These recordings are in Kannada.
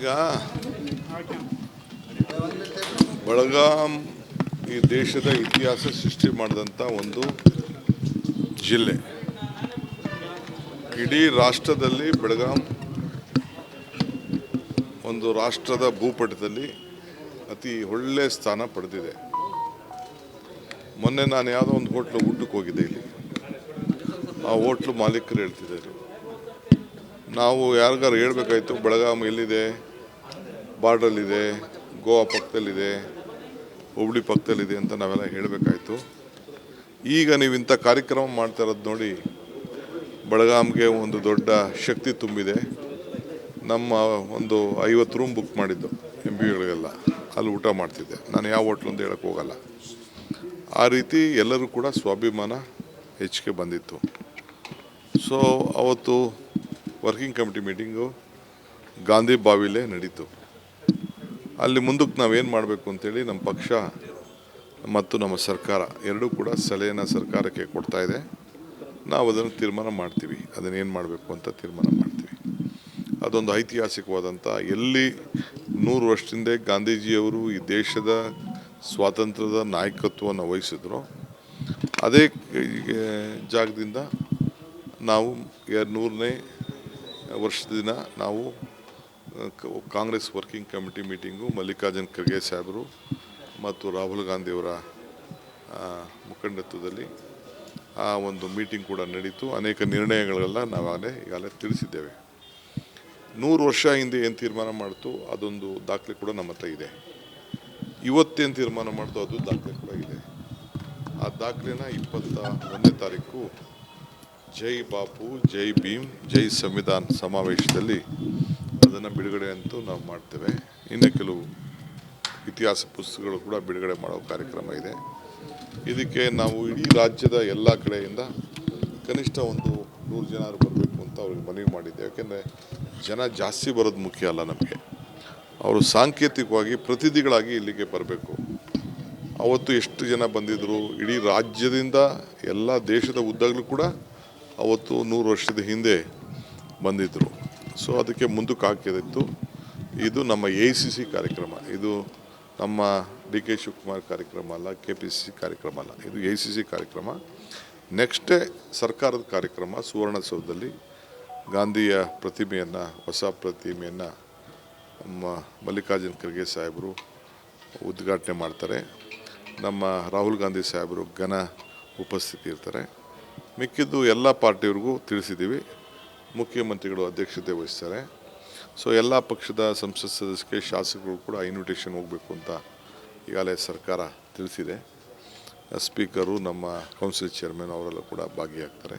ಈಗ ಬೆಳಗಾಂ ಈ ದೇಶದ ಇತಿಹಾಸ ಸೃಷ್ಟಿ ಮಾಡಿದಂಥ ಒಂದು ಜಿಲ್ಲೆ. ಇಡೀ ರಾಷ್ಟ್ರದಲ್ಲಿ ಬೆಳಗಾಂ ಒಂದು ರಾಷ್ಟ್ರದ ಭೂಪಟದಲ್ಲಿ ಅತಿ ಒಳ್ಳೆಯ ಸ್ಥಾನ ಪಡೆದಿದೆ. ಮೊನ್ನೆ ನಾನು ಯಾವುದೋ ಒಂದು ಹೋಟ್ಲು ಊಟಕ್ಕೆ ಹೋಗಿದ್ದೆ. ಇಲ್ಲಿ ಆ ಹೋಟ್ಲು ಮಾಲೀಕರು ಹೇಳ್ತಿದ್ದಾರೆ, ನಾವು ಯಾರಿಗಾರು ಹೇಳ್ಬೇಕಾಯ್ತು ಬೆಳಗಾಂ ಎಲ್ಲಿದೆ, ಬಾರ್ಡ್ರಲ್ಲಿದೆ, ಗೋವಾ ಪಕ್ಕದಲ್ಲಿದೆ, ಹುಬ್ಳಿ ಪಕ್ಕದಲ್ಲಿದೆ ಅಂತ ನಾವೆಲ್ಲ ಹೇಳಬೇಕಾಯ್ತು. ಈಗ ನೀವು ಇಂಥ ಕಾರ್ಯಕ್ರಮ ಮಾಡ್ತಾ ಇರೋದು ನೋಡಿ ಬೆಳಗಾಂಗೆ ಒಂದು ದೊಡ್ಡ ಶಕ್ತಿ ತುಂಬಿದೆ. ನಮ್ಮ ಒಂದು 50 ರೂಮ್ ಬುಕ್ ಮಾಡಿದ್ದು MBಗಳಿಗೆಲ್ಲ, ಅಲ್ಲಿ ಊಟ ಮಾಡ್ತಿದ್ದೆ ನಾನು. ಯಾವ ಹೋಟ್ಲು ಅಂತ ಹೇಳಕ್ಕೆ ಹೋಗಲ್ಲ. ಆ ರೀತಿ ಎಲ್ಲರೂ ಕೂಡ ಸ್ವಾಭಿಮಾನ ಹೆಚ್ಚಿಗೆ ಬಂದಿತ್ತು. ಸೊ ಅವತ್ತು ವರ್ಕಿಂಗ್ ಕಮಿಟಿ ಮೀಟಿಂಗು ಗಾಂಧಿ ಬಾವಿಲೇ ನಡೀತು. ಅಲ್ಲಿ ಮುಂದಕ್ಕೆ ನಾವೇನು ಮಾಡಬೇಕು ಅಂತೇಳಿ ನಮ್ಮ ಪಕ್ಷ ಮತ್ತು ನಮ್ಮ ಸರ್ಕಾರ ಎರಡೂ ಕೂಡ ಸಲಹೆಯನ್ನು ಸರ್ಕಾರಕ್ಕೆ ಕೊಡ್ತಾ ಇದೆ. ನಾವು ಅದನ್ನು ತೀರ್ಮಾನ ಮಾಡ್ತೀವಿ, ಅದನ್ನೇನು ಮಾಡಬೇಕು ಅಂತ ತೀರ್ಮಾನ ಮಾಡ್ತೀವಿ. ಅದೊಂದು ಐತಿಹಾಸಿಕವಾದಂಥ, ಎಲ್ಲಿ 100 ವರ್ಷದಿಂದ ಗಾಂಧೀಜಿಯವರು ಈ ದೇಶದ ಸ್ವಾತಂತ್ರ್ಯದ ನಾಯಕತ್ವವನ್ನು ವಹಿಸಿದ್ರು, ಅದೇ ಜಾಗದಿಂದ ನಾವು 100ನೇ ವರ್ಷದ ದಿನ ನಾವು Congress working committee meeting Mallikarjun Kharge ಸಾಹೇಬರು ಮತ್ತು ರಾಹುಲ್ ಗಾಂಧಿಯವರ ಮುಖಂಡತ್ವದಲ್ಲಿ ಆ ಒಂದು ಮೀಟಿಂಗ್ ಕೂಡ ನಡೀತು. ಅನೇಕ ನಿರ್ಣಯಗಳೆಲ್ಲ ಈಗಾಗಲೇ ತಿಳಿಸಿದ್ದೇವೆ. 100 ವರ್ಷ ಹಿಂದೆ ಏನು ತೀರ್ಮಾನ ಮಾಡ್ತು ಅದೊಂದು ದಾಖಲೆ ಕೂಡ ನಮ್ಮ ಹತ್ರ ಇದೆ. ಇವತ್ತೇನು ತೀರ್ಮಾನ ಮಾಡ್ತು ಅದು ದಾಖಲೆ ಕೂಡ ಇದೆ. ಆ ದಾಖಲೆನ 21ನೇ ತಾರೀಕು ಜೈ ಬಾಪು, ಜೈ ಭೀಮ್, ಜೈ ಸಂವಿಧಾನ್ ಸಮಾವೇಶದಲ್ಲಿ ಅದನ್ನು ಬಿಡುಗಡೆ ಅಂತೂ ನಾವು ಮಾಡ್ತೇವೆ. ಇನ್ನು ಕೆಲವು ಇತಿಹಾಸ ಪುಸ್ತಕಗಳು ಕೂಡ ಬಿಡುಗಡೆ ಮಾಡೋ ಕಾರ್ಯಕ್ರಮ ಇದೆ. ಇದಕ್ಕೆ ನಾವು ಇಡೀ ರಾಜ್ಯದ ಎಲ್ಲ ಕಡೆಯಿಂದ ಕನಿಷ್ಠ ಒಂದು 100 ಜನ ಬರಬೇಕು ಅಂತ ಅವ್ರಿಗೆ ಮನವಿ ಮಾಡಿದ್ದೆ. ಯಾಕೆಂದರೆ ಜನ ಜಾಸ್ತಿ ಬರೋದು ಮುಖ್ಯ ಅಲ್ಲ ನಮಗೆ, ಅವರು ಸಾಂಕೇತಿಕವಾಗಿ ಪ್ರತಿನಿಧಿಗಳಾಗಿ ಇಲ್ಲಿಗೆ ಬರಬೇಕು. ಅವತ್ತು ಎಷ್ಟು ಜನ ಬಂದಿದ್ದರು, ಇಡೀ ರಾಜ್ಯದಿಂದ ಎಲ್ಲ ದೇಶದ ಉದ್ದಗಲೂ ಕೂಡ ಅವತ್ತು 100 ವರ್ಷದ ಹಿಂದೆ ಬಂದಿದ್ದರು. ಸೊ ಅದಕ್ಕೆ ಮುಂದಕ್ಕೆ ಹಾಕಿದಿತ್ತು. ಇದು ನಮ್ಮ AICC ಕಾರ್ಯಕ್ರಮ, ಇದು ನಮ್ಮ DK ಶಿವಕುಮಾರ್ ಕಾರ್ಯಕ್ರಮ ಅಲ್ಲ, KPCC ಕಾರ್ಯಕ್ರಮ ಅಲ್ಲ, ಇದು AICC ಕಾರ್ಯಕ್ರಮ. ನೆಕ್ಸ್ಟೇ ಸರ್ಕಾರದ ಕಾರ್ಯಕ್ರಮ ಸುವರ್ಣಸೌಧದಲ್ಲಿ ಗಾಂಧಿಯ ಪ್ರತಿಮೆಯನ್ನು, ಹೊಸ ಪ್ರತಿಮೆಯನ್ನು ಮಲ್ಲಿಕಾರ್ಜುನ್ ಖರ್ಗೆ ಸಾಹೇಬರು ಉದ್ಘಾಟನೆ ಮಾಡ್ತಾರೆ. ನಮ್ಮ ರಾಹುಲ್ ಗಾಂಧಿ ಸಾಹೇಬರು ಘನ ಉಪಸ್ಥಿತಿ ಇರ್ತಾರೆ. ಮಿಕ್ಕಿದ್ದು ಎಲ್ಲ ಪಾರ್ಟಿಯವ್ರಿಗೂ ತಿಳಿಸಿದ್ದೀವಿ. ಮುಖ್ಯಮಂತ್ರಿಗಳು ಅಧ್ಯಕ್ಷತೆ ವಹಿಸ್ತಾರೆ. ಸೊ ಎಲ್ಲ ಪಕ್ಷದ ಸಂಸತ್ ಸದಸ್ಯರಿಗೆ, ಶಾಸಕರು ಕೂಡ ಇನ್ವಿಟೇಷನ್ ಹೋಗಬೇಕು ಅಂತ ಈಗಾಗಲೇ ಸರ್ಕಾರ ತಿಳಿಸಿದೆ. ಸ್ಪೀಕರು, ನಮ್ಮ ಕೌನ್ಸಿಲ್ ಚೇರ್ಮನ್ ಅವರೆಲ್ಲ ಕೂಡ ಭಾಗಿಯಾಗ್ತಾರೆ.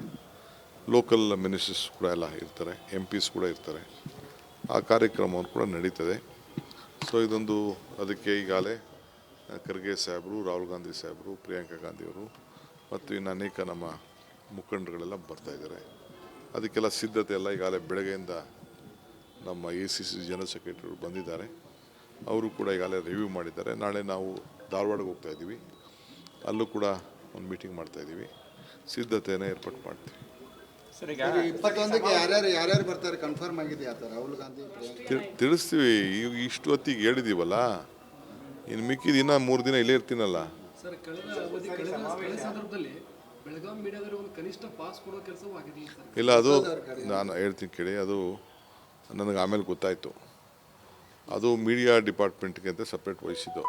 ಲೋಕಲ್ ಮಿನಿಸ್ಟರ್ಸ್ ಕೂಡ ಎಲ್ಲ ಇರ್ತಾರೆ, MPs ಕೂಡ ಇರ್ತಾರೆ. ಆ ಕಾರ್ಯಕ್ರಮವನ್ನು ಕೂಡ ನಡೀತದೆ. ಸೊ ಇದೊಂದು ಅದಕ್ಕೆ ಈಗಾಗಲೇ ಖರ್ಗೆ ಸಾಹೇಬರು, ರಾಹುಲ್ ಗಾಂಧಿ ಸಾಹೇಬರು, ಪ್ರಿಯಾಂಕಾ ಗಾಂಧಿಯವರು ಮತ್ತು ಇನ್ನು ಅನೇಕ ನಮ್ಮ ಮುಖಂಡರುಗಳೆಲ್ಲ ಬರ್ತಾಯಿದ್ದಾರೆ. ಅದಕ್ಕೆಲ್ಲ ಸಿದ್ಧತೆ ಎಲ್ಲ ಈಗಾಗಲೇ ಬೆಳಗ್ಗೆಯಿಂದ ನಮ್ಮ AICC ಜನರಲ್ ಸೆಕ್ರೆಟರಿ ಬಂದಿದ್ದಾರೆ. ಅವರು ಕೂಡ ಈಗಾಗಲೇ ರಿವ್ಯೂ ಮಾಡಿದ್ದಾರೆ. ನಾಳೆ ನಾವು ಧಾರವಾಡಕ್ಕೆ ಹೋಗ್ತಾಯಿದ್ದೀವಿ, ಅಲ್ಲೂ ಕೂಡ ಒಂದು ಮೀಟಿಂಗ್ ಮಾಡ್ತಾಯಿದ್ದೀವಿ. ಸಿದ್ಧತೆಯನ್ನು ಏರ್ಪಾಡು ಮಾಡ್ತೀವಿ. ಯಾರ್ಯಾರು ಬರ್ತಾರೆ ಕನ್ಫರ್ಮ್ ಆಗಿದೆ? ರಾಹುಲ್ ಗಾಂಧಿ ತಿಳಿಸ್ತೀವಿ. ಈಗ ಇಷ್ಟು ಹೊತ್ತಿಗೆ ಹೇಳಿದ್ದೀವಲ್ಲ, ಇನ್ನು ಮಿಕ್ಕಿದ ಇನ್ನೂ 3 ದಿನ ಇಲ್ಲೇ ಇರ್ತೀನಲ್ಲ. ಇಲ್ಲ, ಅದು ನಾನು ಹೇಳ್ತೀನಿ ಕೇಳಿ. ಅದು ನನಗೆ ಆಮೇಲೆ ಗೊತ್ತಾಯಿತು. ಅದು ಮೀಡಿಯಾ ಡಿಪಾರ್ಟ್ಮೆಂಟ್ಗೆ ಅಂತ ಸಪ್ರೇಟ್ ವಹಿಸಿದ್ದು.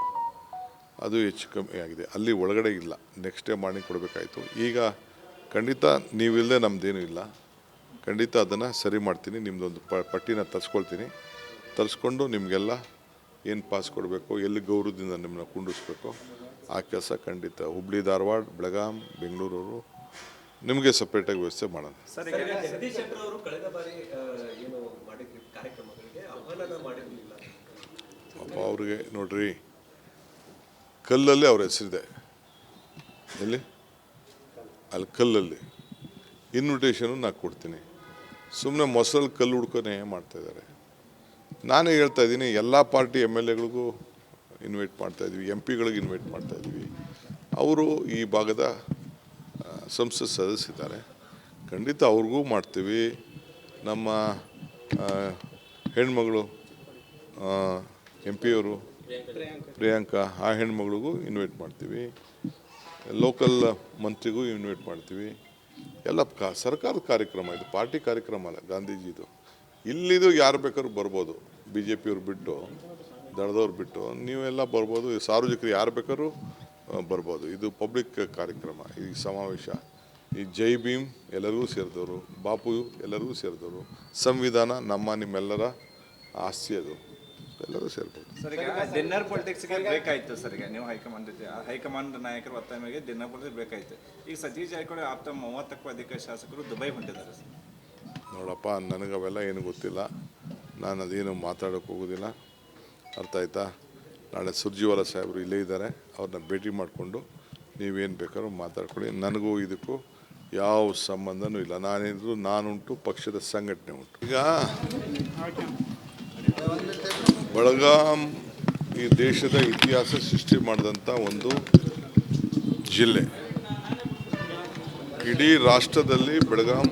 ಅದು ಹೆಚ್ಚು ಕಮ್ಮಿ ಆಗಿದೆ. ಅಲ್ಲಿ ಒಳಗಡೆ ಇಲ್ಲ, ನೆಕ್ಸ್ಟ್ ಡೇ ಮಾರ್ನಿಂಗ್ ಕೊಡಬೇಕಾಯಿತು. ಈಗ ಖಂಡಿತ ನೀವಿಲ್ಲದೆ ನಮ್ಮದೇನೂ ಇಲ್ಲ. ಖಂಡಿತ ಅದನ್ನು ಸರಿ ಮಾಡ್ತೀನಿ. ನಿಮ್ಮದೊಂದು ಪಟ್ಟಿನ ತರಿಸ್ಕೊಂಡು ನಿಮಗೆಲ್ಲ ಏನು ಪಾಸ್ ಕೊಡಬೇಕು, ಎಲ್ಲಿ ಗೌರವದಿಂದ ನಿಮ್ಮನ್ನ ಕುಂಡಿಸ್ಬೇಕು, ಆ ಕೆಲಸ ಖಂಡಿತ ಹುಬ್ಳಿ, ಧಾರವಾಡ, ಬೆಳಗಾಂ, ಬೆಂಗಳೂರು ನಿಮಗೆ ಸಪ್ರೇಟಾಗಿ ವ್ಯವಸ್ಥೆ ಮಾಡೋಣ. ಪಾಪ ಅವ್ರಿಗೆ ನೋಡ್ರಿ, ಕಲ್ಲಲ್ಲಿ ಅವ್ರ ಹೆಸರಿದೆ. ಎಲ್ಲಿ? ಅಲ್ಲಿ ಕಲ್ಲಲ್ಲಿ ಇನ್ವಿಟೇಷನು ನಾನು ಕೊಡ್ತೀನಿ. ಸುಮ್ಮನೆ ಮೊಸರಲ್ಲಿ ಕಲ್ಲು ಹುಡ್ಕೊನೆ ಮಾಡ್ತಾಯಿದ್ದಾರೆ. ನಾನೇ ಹೇಳ್ತಾ ಇದ್ದೀನಿ, ಎಲ್ಲ ಪಾರ್ಟಿ MLAಗಳಿಗೂ ಇನ್ವೈಟ್ ಮಾಡ್ತಾಯಿದ್ವಿ, MPಗಳಿಗೆ ಇನ್ವೈಟ್ ಮಾಡ್ತಾಯಿದ್ವಿ. ಅವರು ಈ ಭಾಗದ ಸಂಸತ್ ಸದಸ್ಯರಿದ್ದಾರೆ, ಖಂಡಿತ ಅವ್ರಿಗೂ ಮಾಡ್ತೀವಿ. ನಮ್ಮ ಹೆಣ್ಮಗಳು ಎಂ ಪಿಯವರು ಪ್ರಿಯಾಂಕಾ ಆ ಹೆಣ್ಮಗಳಿಗೂ ಇನ್ವೈಟ್ ಮಾಡ್ತೀವಿ, ಲೋಕಲ್ ಮಂತ್ರಿಗೂ ಇನ್ವೈಟ್ ಮಾಡ್ತೀವಿ. ಎಲ್ಲ ಸರ್ಕಾರದ ಕಾರ್ಯಕ್ರಮ, ಇದು ಪಾರ್ಟಿ ಕಾರ್ಯಕ್ರಮ ಅಲ್ಲ ಗಾಂಧೀಜಿದು. ಇಲ್ಲಿದು ಯಾರು ಬೇಕಾದ್ರೂ ಬರ್ಬೋದು, ಬಿ ಜೆ ಪಿಯವ್ರು ಬಿಟ್ಟು ದಳದವ್ರು ಬಿಟ್ಟು ನೀವೆಲ್ಲ ಬರ್ಬೋದು, ಸಾರ್ವಜನಿಕರು ಯಾರು ಬೇಕಾದ್ರೂ ಬರ್ಬೋದು. ಇದು ಪಬ್ಲಿಕ್ ಕಾರ್ಯಕ್ರಮ, ಈ ಸಮಾವೇಶ. ಈ ಜೈ ಭೀಮ್ ಎಲ್ಲರಿಗೂ ಸೇರಿದವರು, ಬಾಪು ಎಲ್ಲರಿಗೂ ಸೇರಿದವರು, ಸಂವಿಧಾನ ನಮ್ಮ ನಿಮ್ಮೆಲ್ಲರ ಆಸ್ತಿ, ಅದು ಎಲ್ಲರೂ ಸೇರ್ಬೋದು. ಸರ್, ಈಗ ಡಿನ್ನರ್ ಪಾಲಿಟಿಕ್ಸ್ಗೆ ಬೇಕಾಯಿತು ಸರ್. ಈಗ ನೀವು ಹೈಕಮಾಂಡ್ ನಾಯಕರು ಒತ್ತಾಯ ಮೇಲೆ ಡಿನ್ನರ್ ಪಾಲಿಟಿಕ್ಸ್ ಬೇಕಾಯಿತು. ಈಗ ಸತೀಶ್ ಜಾರಕಿಹೊಳಿ ಆಪ್ತ 30ಕ್ಕೂ ಅಧಿಕ ಶಾಸಕರು ದುಬೈ ಹೊಂಟಿದ್ದಾರೆ ಸರ್. ನೋಡಪ್ಪ, ನನಗೆ ಅವೆಲ್ಲ ಏನು ಗೊತ್ತಿಲ್ಲ, ನಾನು ಅದೇನು ಮಾತಾಡೋಕ್ಕೆ ಹೋಗೋದಿಲ್ಲ, ಅರ್ಥ ಆಯ್ತಾ? ನಾಳೆ ಸುರ್ಜಿವಾಲ ಸಾಹೇಬರು ಇಲ್ಲೇ ಇದ್ದಾರೆ, ಅವ್ರನ್ನ ಭೇಟಿ ಮಾಡಿಕೊಂಡು ನೀವೇನು ಬೇಕಾದ್ರೂ ಮಾತಾಡ್ಕೊಳ್ಳಿ. ನನಗೂ ಇದಕ್ಕೂ ಯಾವ ಸಂಬಂಧನೂ ಇಲ್ಲ. ನಾನೇನಿದ್ರು ನಾನುಂಟು, ಪಕ್ಷದ ಸಂಘಟನೆ ಉಂಟು. ಈಗ ಬೆಳಗಾಂ ಈ ದೇಶದ ಇತಿಹಾಸ ಸೃಷ್ಟಿ ಮಾಡಿದಂಥ ಒಂದು ಜಿಲ್ಲೆ. ಇಡೀ ರಾಷ್ಟ್ರದಲ್ಲಿ ಬೆಳಗಾಂ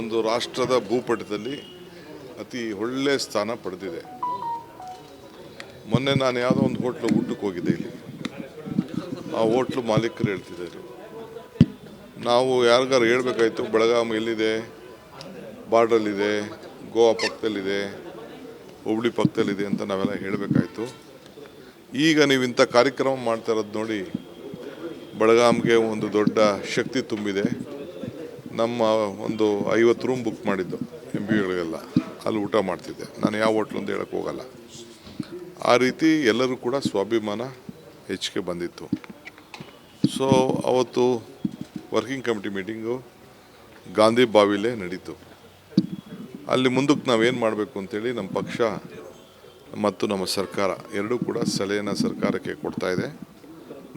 ಒಂದು ರಾಷ್ಟ್ರದ ಭೂಪಟದಲ್ಲಿ ಅತಿ ಒಳ್ಳೆಯ ಸ್ಥಾನ ಪಡೆದಿದೆ. ಮೊನ್ನೆ ನಾನು ಯಾವುದೋ ಒಂದು ಹೋಟ್ಲು ಊಟಕ್ಕೆ ಹೋಗಿದ್ದೆ ಇಲ್ಲಿ. ಆ ಹೋಟ್ಲು ಮಾಲೀಕರು ಹೇಳ್ತಿದ್ದಾರೆ, ನಾವು ಯಾರಿಗಾರು ಹೇಳ್ಬೇಕಾಯ್ತು ಬೆಳಗಾಂ ಎಲ್ಲಿದೆ, ಬಾರ್ಡ್ರಲ್ಲಿದೆ, ಗೋವಾ ಪಕ್ಕದಲ್ಲಿದೆ, ಹುಬ್ಳಿ ಪಕ್ಕದಲ್ಲಿದೆ ಅಂತ ನಾವೆಲ್ಲ ಹೇಳಬೇಕಾಯ್ತು. ಈಗ ನೀವು ಇಂಥ ಕಾರ್ಯಕ್ರಮ ಮಾಡ್ತಾ ಇರೋದು ನೋಡಿ, ಬೆಳಗಾಂಗೆ ಒಂದು ದೊಡ್ಡ ಶಕ್ತಿ ತುಂಬಿದೆ. ನಮ್ಮ ಒಂದು 50 ರೂಮ್ ಬುಕ್ ಮಾಡಿದ್ದು MPಗಳಿಗೆಲ್ಲ, ಅಲ್ಲಿ ಊಟ ಮಾಡ್ತಿದ್ದೆ ನಾನು, ಯಾವ ಹೋಟ್ಲು ಅಂತ ಹೇಳಕ್ಕೆ ಹೋಗಲ್ಲ. ಆ ರೀತಿ ಎಲ್ಲರೂ ಕೂಡ ಸ್ವಾಭಿಮಾನ ಹೆಚ್ಚಿಗೆ ಬಂದಿತ್ತು. ಸೊ ಅವತ್ತು ವರ್ಕಿಂಗ್ ಕಮಿಟಿ ಮೀಟಿಂಗು ಗಾಂಧಿ ಬಾವಿಲೇ ನಡೀತು. ಅಲ್ಲಿ ಮುಂದಕ್ಕೆ ನಾವೇನು ಮಾಡಬೇಕು ಅಂತೇಳಿ ನಮ್ಮ ಪಕ್ಷ ಮತ್ತು ನಮ್ಮ ಸರ್ಕಾರ ಎರಡೂ ಕೂಡ ಸಲಹೆನ ಸರ್ಕಾರಕ್ಕೆ ಕೊಡ್ತಾ ಇದೆ.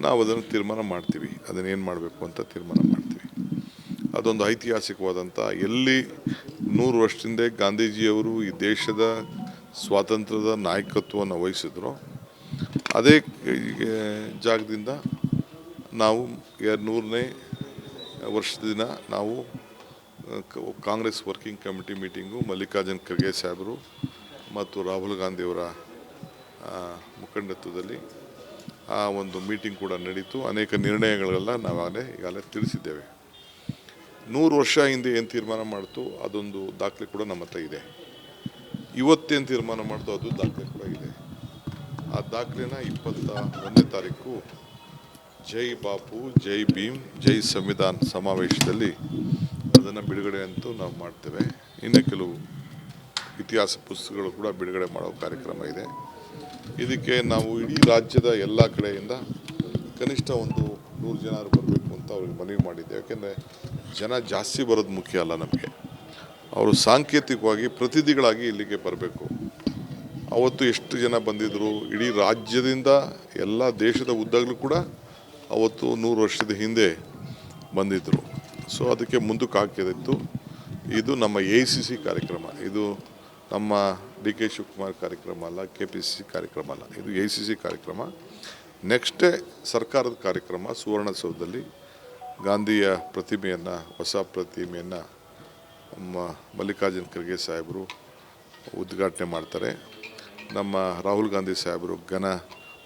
ನಾವು ಅದನ್ನು ತೀರ್ಮಾನ ಮಾಡ್ತೀವಿ, ಅದನ್ನೇನು ಮಾಡಬೇಕು ಅಂತ ತೀರ್ಮಾನ ಮಾಡ್ತೀವಿ. ಅದೊಂದು ಐತಿಹಾಸಿಕವಾದಂಥ, ಎಲ್ಲಿ 100 ವರ್ಷದಿಂದ ಗಾಂಧೀಜಿಯವರು ಈ ದೇಶದ ಸ್ವಾತಂತ್ರ್ಯದ ನಾಯಕತ್ವವನ್ನು ವಹಿಸಿದ್ರು, ಅದೇ ಜಾಗದಿಂದ ನಾವು 100ನೇ ವರ್ಷದ ದಿನ ನಾವು Congress working committee meeting Mallikarjun Kharge ಸಾಹೇಬರು ಮತ್ತು ರಾಹುಲ್ ಗಾಂಧಿಯವರ ಮುಖಂಡತ್ವದಲ್ಲಿ ಆ ಒಂದು ಮೀಟಿಂಗ್ ಕೂಡ ನಡೀತು. ಅನೇಕ ನಿರ್ಣಯಗಳೆಲ್ಲ ಈಗಾಗಲೇ ತಿಳಿಸಿದ್ದೇವೆ. 100 ವರ್ಷ ಹಿಂದೆ ಏನು ತೀರ್ಮಾನ ಮಾಡ್ತು ಅದೊಂದು ದಾಖಲೆ ಕೂಡ ನಮ್ಮ ಹತ್ರ ಇದೆ. ಇವತ್ತೇನು ತೀರ್ಮಾನ ಮಾಡ್ತು ಅದು ದಾಖಲೆ ಕೂಡ ಇದೆ. ಆ ದಾಖಲೆನ 21ನೇ ತಾರೀಕು ಜೈ ಬಾಪು, ಜೈ ಭೀಮ್, ಜೈ ಸಂವಿಧಾನ್ ಸಮಾವೇಶದಲ್ಲಿ ಅದನ್ನು ಬಿಡುಗಡೆ ಅಂತೂ ನಾವು ಮಾಡ್ತೇವೆ. ಇನ್ನು ಕೆಲವು ಇತಿಹಾಸ ಪುಸ್ತಕಗಳು ಕೂಡ ಬಿಡುಗಡೆ ಮಾಡೋ ಕಾರ್ಯಕ್ರಮ ಇದೆ. ಇದಕ್ಕೆ ನಾವು ಇಡೀ ರಾಜ್ಯದ ಎಲ್ಲ ಕಡೆಯಿಂದ ಕನಿಷ್ಠ ಒಂದು 100 ಜನ ಬರಬೇಕು ಅಂತ ಅವ್ರಿಗೆ ಮನವಿ ಮಾಡಿದ್ದೆ. ಯಾಕೆಂದರೆ ಜನ ಜಾಸ್ತಿ ಬರೋದು ಮುಖ್ಯ ಅಲ್ಲ ನಮಗೆ, ಅವರು ಸಾಂಕೇತಿಕವಾಗಿ ಪ್ರತಿನಿಧಿಗಳಾಗಿ ಇಲ್ಲಿಗೆ ಬರಬೇಕು. ಅವತ್ತು ಎಷ್ಟು ಜನ ಬಂದಿದ್ದರು, ಇಡೀ ರಾಜ್ಯದಿಂದ ಎಲ್ಲ ದೇಶದ ಉದ್ದಗಲೂ ಕೂಡ ಅವತ್ತು 100 ವರ್ಷದ ಹಿಂದೆ ಬಂದಿದ್ದರು. ಸೊ ಅದಕ್ಕೆ ಮುಂದಕ್ಕೆ ಹಾಕಿದಿತ್ತು. ಇದು ನಮ್ಮ AICC ಕಾರ್ಯಕ್ರಮ, ಇದು ನಮ್ಮ DK ಶಿವಕುಮಾರ್ ಕಾರ್ಯಕ್ರಮ ಅಲ್ಲ, KPCC ಕಾರ್ಯಕ್ರಮ ಅಲ್ಲ, ಇದು AICC ಕಾರ್ಯಕ್ರಮ. ನೆಕ್ಸ್ಟೇ ಸರ್ಕಾರದ ಕಾರ್ಯಕ್ರಮ ಸುವರ್ಣಸೌಧದಲ್ಲಿ ಗಾಂಧಿಯ ಪ್ರತಿಮೆಯನ್ನು, ಹೊಸ ಪ್ರತಿಮೆಯನ್ನು ಮಲ್ಲಿಕಾರ್ಜುನ್ ಖರ್ಗೆ ಸಾಹೇಬರು ಉದ್ಘಾಟನೆ ಮಾಡ್ತಾರೆ. ನಮ್ಮ ರಾಹುಲ್ ಗಾಂಧಿ ಸಾಹೇಬರು ಘನ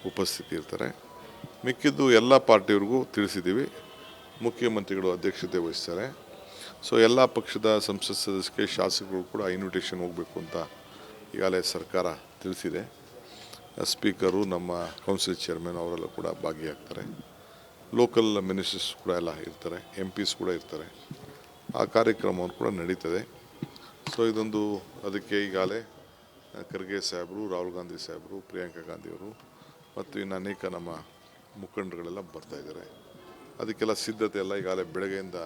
ಉಪಸ್ಥಿತಿ ಇರ್ತಾರೆ. ಮಿಕ್ಕಿದ್ದು ಎಲ್ಲ ಪಾರ್ಟಿಯವ್ರಿಗೂ ತಿಳಿಸಿದ್ದೀವಿ, ಮುಖ್ಯಮಂತ್ರಿಗಳು ಅಧ್ಯಕ್ಷತೆ ವಹಿಸ್ತಾರೆ. ಸೊ ಎಲ್ಲ ಪಕ್ಷದ ಸಂಸತ್ ಸದಸ್ಯರಿಗೆ, ಶಾಸಕರು ಕೂಡ ಇನ್ವಿಟೇಷನ್ ಹೋಗಬೇಕು ಅಂತ ಈಗಾಗಲೇ ಸರ್ಕಾರ ತಿಳಿಸಿದೆ. ಸ್ಪೀಕರು, ನಮ್ಮ ಕೌನ್ಸಿಲ್ ಚೇರ್ಮನ್ ಅವರೆಲ್ಲ ಕೂಡ ಭಾಗಿಯಾಗ್ತಾರೆ. ಲೋಕಲ್ ಮಿನಿಸ್ಟರ್ಸ್ ಕೂಡ ಎಲ್ಲ ಇರ್ತಾರೆ, MPs ಕೂಡ ಇರ್ತಾರೆ. ಆ ಕಾರ್ಯಕ್ರಮವನ್ನು ಕೂಡ ನಡೀತದೆ. ಸೊ ಇದೊಂದು ಅದಕ್ಕೆ ಈಗಾಗಲೇ ಖರ್ಗೆ ಸಾಹೇಬರು, ರಾಹುಲ್ ಗಾಂಧಿ ಸಾಹೇಬರು, ಪ್ರಿಯಾಂಕಾ ಗಾಂಧಿಯವರು ಮತ್ತು ಇನ್ನು ಅನೇಕ ನಮ್ಮ ಮುಖಂಡರುಗಳೆಲ್ಲ ಬರ್ತಾಯಿದ್ದಾರೆ. ಅದಕ್ಕೆಲ್ಲ ಸಿದ್ಧತೆ ಎಲ್ಲ ಈಗಾಗಲೇ ಬೆಳಗ್ಗೆಯಿಂದ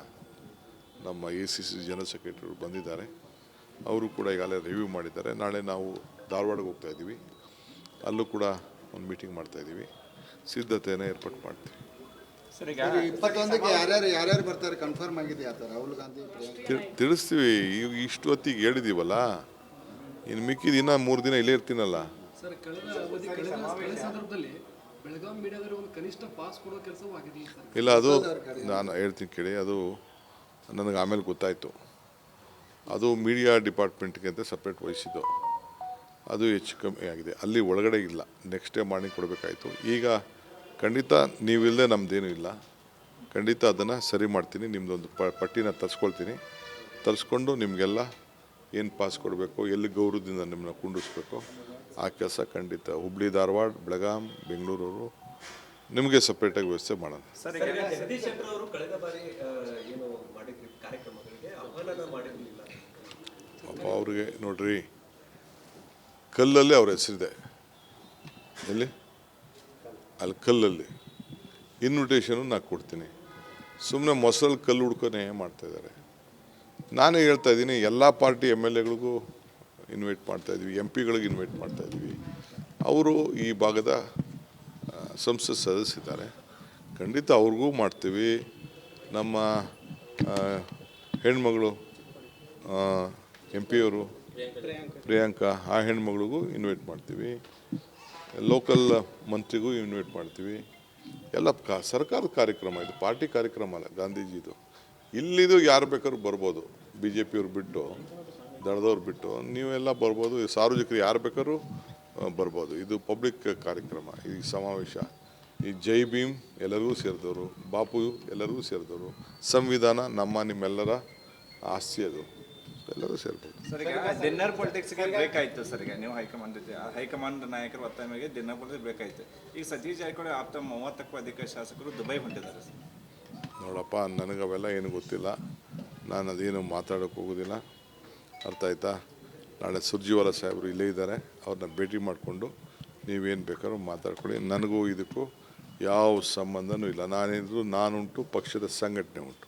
ನಮ್ಮ AICC ಜನರಲ್ ಸೆಕ್ರೆಟರಿ ಬಂದಿದ್ದಾರೆ, ಅವರು ಕೂಡ ಈಗಾಗಲೇ ರಿವ್ಯೂ ಮಾಡಿದ್ದಾರೆ. ನಾಳೆ ನಾವು ಧಾರವಾಡಕ್ಕೆ ಹೋಗ್ತಾ ಇದ್ದೀವಿ, ಅಲ್ಲೂ ಕೂಡ ಒಂದು ಮೀಟಿಂಗ್ ಮಾಡ್ತಾಯಿದ್ದೀವಿ, ಸಿದ್ಧತೆಯನ್ನು ಏರ್ಪಾಡು ಮಾಡ್ತೀವಿ. ಸರ್, ಈಗ 21ಕ್ಕೆ ಯಾರ್ಯಾರು ಬರ್ತಾರೆ ಕನ್ಫರ್ಮ್ ಆಗಿದೆಯಾ ಸರ್? ರಾಹುಲ್ ಗಾಂಧಿ, ತಿಳಿಸ್ತೀವಿ. ಈಗ ಇಷ್ಟು ಹೊತ್ತಿಗೆ ಹೇಳಿದ್ದೀವಲ್ಲ, ಇನ್ನು ಮಿಕ್ಕಿದ ಇನ್ನೂ 3 ದಿನ ಇಲ್ಲೇ ಇರ್ತೀನಲ್ಲ. ಸರ್, ಕಳೆದ ಸಂದರ್ಭದಲ್ಲಿ ಬೆಳಗಾಂ ಮೀಡಿಯಾದವರು ಒಂದು ಕನಿಷ್ಠ ಪಾಸ್ ಕೊಡೋ ಕೆಲಸವೂ ಆಗಿದೆ ಸರ್. ಇಲ್ಲ, ಅದು ನಾನು ಹೇಳ್ತೀನಿ ಕೇಳಿ, ಅದು ನನಗೆ ಆಮೇಲೆ ಗೊತ್ತಾಯಿತು. ಅದು ಮೀಡಿಯಾ ಡಿಪಾರ್ಟ್ಮೆಂಟ್ಗೆ ಅಂತ ಸಪ್ರೇಟ್ ವಹಿಸಿದ್ದು. ಅದು ಹೆಚ್ಚು ಕಮ್ಮಿ ಆಗಿದೆ. ಅಲ್ಲಿ ಒಳಗಡೆ ಇಲ್ಲ, ನೆಕ್ಸ್ಟ್ ಡೇ ಮಾರ್ನಿಂಗ್ ಕೊಡಬೇಕಾಯಿತು. ಈಗ ಖಂಡಿತ ನೀವಿಲ್ಲದೆ ನಮ್ಮದೇನೂ ಇಲ್ಲ, ಖಂಡಿತ ಅದನ್ನು ಸರಿ ಮಾಡ್ತೀನಿ. ನಿಮ್ಮದೊಂದು ಪಟ್ಟಿನ ತರಿಸ್ಕೊಂಡು ನಿಮಗೆಲ್ಲ ಏನು ಪಾಸ್ ಕೊಡಬೇಕು, ಎಲ್ಲಿ ಗೌರವದಿಂದ ನಿಮ್ಮನ್ನ ಕುಂಡಿಸ್ಬೇಕು ಆ ಕೆಲಸ ಖಂಡಿತ ಹುಬ್ಳಿ, ಧಾರವಾಡ, ಬೆಳಗಾಂ, ಬೆಂಗಳೂರು ನಿಮಗೆ ಸಪ್ರೇಟಾಗಿ ವ್ಯವಸ್ಥೆ ಮಾಡೋಣ. ಸರ್ ಈಗ ಜಗದೀಶ್ ಶೆಟ್ಟರ್ ಅವರು ಕಳೆದ ಬಾರಿ ಏನು ಮಾಡಿದ್ರಿ ಕಾರ್ಯಕ್ರಮಗಳಿಗೆ ಆಹ್ವಾನ ಮಾಡಿರಲಿಲ್ಲ. ಪಾಪ ಅವ್ರಿಗೆ ನೋಡ್ರಿ, ಕಲ್ಲಲ್ಲಿ ಅವ್ರ ಹೆಸರಿದೆ. ಎಲ್ಲಿ? ಅಲ್ಲಿ ಕಲ್ಲಲ್ಲಿ ಇನ್ವಿಟೇಷನು ನಾನು ಕೊಡ್ತೀನಿ. ಸುಮ್ಮನೆ ಮೊಸರಲ್ಲಿ ಕಲ್ಲು ಹುಡ್ಕೊನೇ ಮಾಡ್ತಾಯಿದ್ದಾರೆ. ನಾನೇ ಹೇಳ್ತಾ ಇದ್ದೀನಿ, ಎಲ್ಲ ಪಾರ್ಟಿ MLAಗಳಿಗೂ ಇನ್ವೈಟ್ ಮಾಡ್ತಾಯಿದ್ವಿ, MP ಗಳಿಗೆ ಇನ್ವೈಟ್ ಮಾಡ್ತಾಯಿದ್ವಿ. ಅವರು ಈ ಭಾಗದ ಸಂಸತ್ ಸದಸ್ಯರಿದ್ದಾರೆ, ಖಂಡಿತ ಅವ್ರಿಗೂ ಮಾಡ್ತೀವಿ. ನಮ್ಮ ಹೆಣ್ಮಗಳು MP ಅವರು ಪ್ರಿಯಾಂಕಾ, ಆ ಹೆಣ್ಮಗಳಿಗೂ ಇನ್ವೈಟ್ ಮಾಡ್ತೀವಿ. ಲೋಕಲ್ ಮಂತ್ರಿಗೂ ಇನ್ವೈಟ್ ಮಾಡ್ತೀವಿ. ಎಲ್ಲ ಸರ್ಕಾರದ ಕಾರ್ಯಕ್ರಮ, ಇದು ಪಾರ್ಟಿ ಕಾರ್ಯಕ್ರಮ ಅಲ್ಲ, ಗಾಂಧೀಜಿದು. ಇಲ್ಲಿದು ಯಾರು ಬೇಕಾದ್ರೂ ಬರ್ಬೋದು, BJP ಅವ್ರು ಬಿಟ್ಟು, ದಳದವ್ರು ಬಿಟ್ಟು ನೀವೆಲ್ಲ ಬರ್ಬೋದು. ಸಾರ್ವಜನಿಕರು ಯಾರು ಬೇಕಾದ್ರೂ ಬರ್ಬೋದು. ಇದು ಪಬ್ಲಿಕ್ ಕಾರ್ಯಕ್ರಮ, ಈ ಸಮಾವೇಶ. ಈ ಜೈ ಭೀಮ್ ಎಲ್ಲರಿಗೂ ಸೇರಿದವರು, ಬಾಪು ಎಲ್ಲರಿಗೂ ಸೇರಿದವರು. ಸಂವಿಧಾನ ನಿಮ್ಮೆಲ್ಲರ ಆಸ್ತಿ, ಅದು ಎಲ್ಲರೂ ಸೇರ್ಬೋದು. ಸರ್ ಈಗ ಡಿನ್ನರ್ ಪಾಲಿಟಿಕ್ಸ್ಗೆ ಬ್ರೇಕ್ ಆಯಿತು ಸರ್. ಈಗ ನೀವು ಹೈಕಮಾಂಡ್ ನಾಯಕರ ಒತ್ತಾಯ ಮೇರೆಗೆ ಡಿನ್ನರ್ ಪಾಲಿಟಿಕ್ಸ್ ಬ್ರೇಕ್ ಆಯಿತು. ಈಗ ಸತೀಶ್ ಜಾರಕಿಹೊಳಿ ಆಪ್ತ 30ಕ್ಕೂ ಅಧಿಕ ಶಾಸಕರು ದುಬೈ ಹೊಂಟಿದ್ದಾರೆ ಸರ್. ನೋಡಪ್ಪ, ನನಗೆ ಅವೆಲ್ಲ ಏನು ಗೊತ್ತಿಲ್ಲ, ನಾನು ಅದೇನು ಮಾತಾಡೋಕ್ಕೆ ಹೋಗೋದಿಲ್ಲ, ಅರ್ಥ ಆಯ್ತಾ? ನಾಳೆ ಸುರ್ಜಿವಾಲ ಸಾಹೇಬರು ಇಲ್ಲೇ ಇದ್ದಾರೆ, ಅವ್ರನ್ನ ಭೇಟಿ ಮಾಡಿಕೊಂಡು ನೀವೇನು ಬೇಕಾದ್ರೂ ಮಾತಾಡ್ಕೊಳ್ಳಿ. ನನಗೂ ಇದಕ್ಕೂ ಯಾವ ಸಂಬಂಧನೂ ಇಲ್ಲ. ನಾನುಂಟು, ಪಕ್ಷದ ಸಂಘಟನೆ ಉಂಟು.